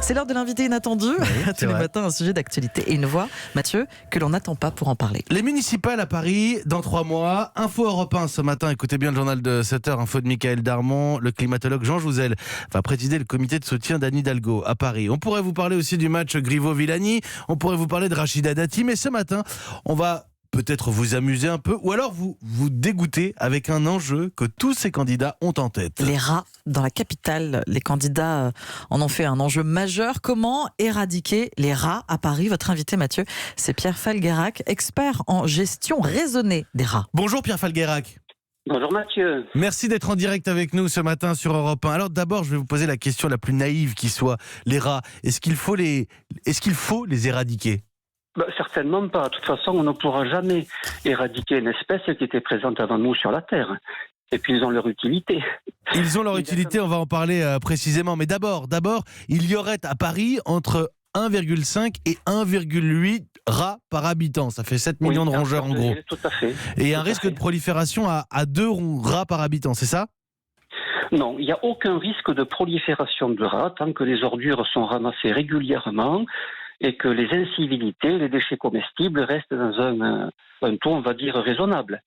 C'est l'heure de l'invité inattendu. Tous les matins, un sujet d'actualité et une voix, Mathieu, que l'on n'attend pas pour en parler. Les municipales à Paris, dans 3 mois. Info Europe 1 ce matin. Écoutez bien le journal de 7h. Info de Michael Darmon. Le climatologue Jean Jouzel va présider le comité de soutien d'Anne Hidalgo à Paris. On pourrait vous parler aussi du match Griveaux-Villani. On pourrait vous parler de Rachida Dati. Mais ce matin, on va peut-être vous amuser un peu ou alors vous dégoûter avec un enjeu que tous ces candidats ont en tête. Les rats dans la capitale, les candidats en ont fait un enjeu majeur. Comment éradiquer les rats à Paris? Votre invité, Mathieu, c'est Pierre Falgueyrac, expert en gestion raisonnée des rats. Bonjour Pierre Falgueyrac. Bonjour Mathieu. Merci d'être en direct avec nous ce matin sur Europe 1. Alors d'abord, je vais vous poser la question la plus naïve qui soit. Les rats, est-ce qu'il faut les éradiquer? Certainement pas. De toute façon, on ne pourra jamais éradiquer une espèce qui était présente avant nous sur la Terre. Et puis, ils ont leur utilité. Ils ont leur utilité, on va en parler précisément. Mais d'abord, il y aurait à Paris entre 1,5 et 1,8 rats par habitant. Ça fait 7 millions de rongeurs en gros. Tout à fait. Et un risque de prolifération à 2 rats par habitant, c'est ça ? Non, il n'y a aucun risque de prolifération de rats tant que les ordures sont ramassées régulièrement et que les incivilités, les déchets comestibles restent dans un taux, on va dire, raisonnable.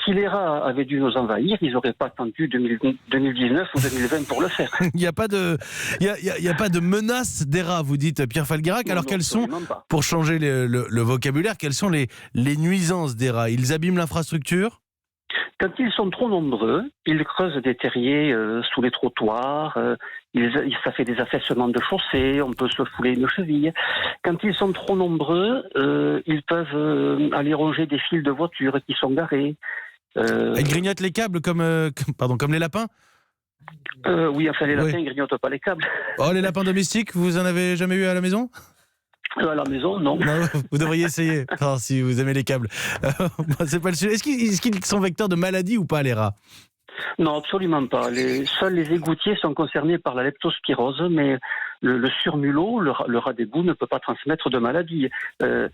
Si les rats avaient dû nous envahir, ils n'auraient pas attendu 2019 ou 2020 pour le faire. Il n'y a pas de menace des rats, vous dites, Pierre Falgueyrac. Alors quelles sont, pour changer le vocabulaire, quelles sont les nuisances des rats? Ils abîment l'infrastructure ? Quand ils sont trop nombreux, ils creusent des terriers sous les trottoirs, ça fait des affaissements de chaussées, on peut se fouler une cheville. Quand ils sont trop nombreux, ils peuvent aller ronger des fils de voitures qui sont garés. Ils grignotent les câbles comme les lapins ? Oui, enfin les lapins ne grignotent pas les câbles. Oh, les lapins domestiques, vous en avez jamais eu à la maison ? À la maison, non. Vous devriez essayer, si vous aimez les câbles. C'est pas le sujet. Est-ce qu'ils sont vecteurs de maladies ou pas, les rats ? Non, absolument pas. Seuls les égoutiers sont concernés par la leptospirose, mais le surmulot, le rat d'égout, ne peut pas transmettre de maladie. Il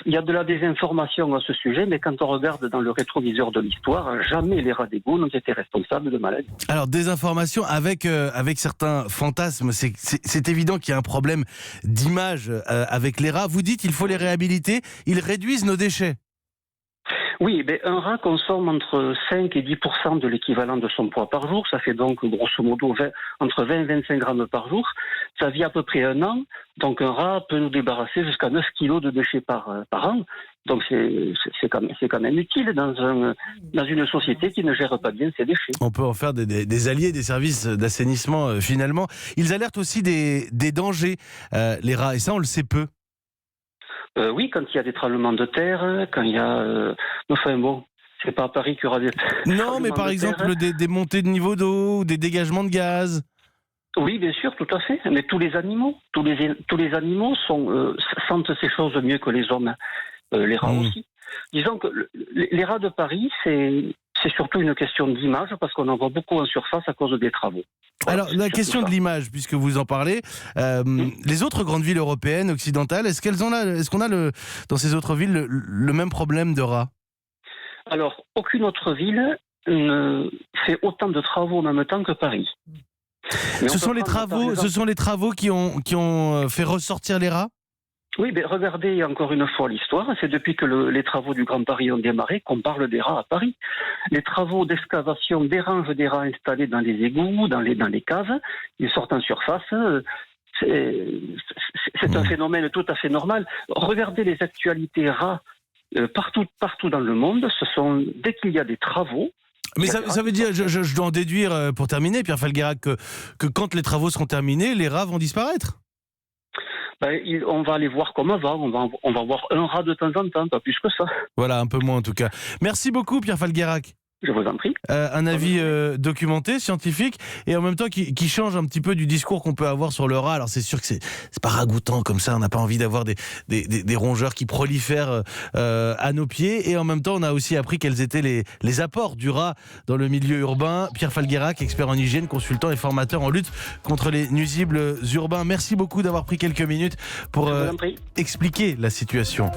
y a de la désinformation à ce sujet, mais quand on regarde dans le rétroviseur de l'histoire, jamais les rats d'égout n'ont été responsables de maladies. Alors, désinformation avec certains fantasmes, c'est évident qu'il y a un problème d'image avec les rats. Vous dites qu'il faut les réhabiliter, ils réduisent nos déchets. Oui, un rat consomme entre 5 et 10% de l'équivalent de son poids par jour. Ça fait donc grosso modo entre 20 et 25 grammes par jour. Ça vit à peu près 1 an. Donc un rat peut nous débarrasser jusqu'à 9 kilos de déchets par an. Donc c'est quand même utile dans une société qui ne gère pas bien ses déchets. On peut en faire des alliés des services d'assainissement finalement. Ils alertent aussi des dangers, les rats, et ça on le sait peu. Oui, quand il y a des tremblements de terre, quand il y a... c'est pas à Paris qu'il y aura des... Non, mais par exemple des montées de niveau d'eau ou des dégagements de gaz. Oui, bien sûr, tout à fait. Mais tous les animaux sentent ces choses mieux que les hommes. Les rats aussi. Disons que les rats de Paris, c'est surtout une question d'image parce qu'on en voit beaucoup en surface à cause des travaux. Voilà, alors, la question de l'image, puisque vous en parlez, les autres grandes villes européennes, occidentales, est-ce qu'on a dans ces autres villes le même problème de rats ? Alors, aucune autre ville ne fait autant de travaux en même temps que Paris. Ce sont les travaux qui ont fait ressortir les rats ? Oui, regardez encore une fois l'histoire. C'est depuis que les travaux du Grand Paris ont démarré qu'on parle des rats à Paris. Les travaux d'excavation dérangent des rats installés dans les égouts, dans les caves. Ils sortent en surface. C'est un phénomène tout à fait normal. Regardez les actualités rats partout dans le monde. Dès qu'il y a des travaux. Mais ça veut dire, je dois en déduire pour terminer, Pierre Falgueyrac, que quand les travaux seront terminés, les rats vont disparaître. On va aller voir comme avant, on va voir un rat de temps en temps, pas plus que ça. Voilà, un peu moins en tout cas. Merci beaucoup Pierre Falgueyrac. Je vous en prie. Un avis documenté, scientifique, et en même temps qui change un petit peu du discours qu'on peut avoir sur le rat. Alors c'est sûr que c'est pas ragoûtant comme ça, on n'a pas envie d'avoir des rongeurs qui prolifèrent à nos pieds, et en même temps on a aussi appris quels étaient les apports du rat dans le milieu urbain. Pierre Falgueyrac, expert en hygiène, consultant et formateur en lutte contre les nuisibles urbains. Merci beaucoup d'avoir pris quelques minutes pour expliquer la situation.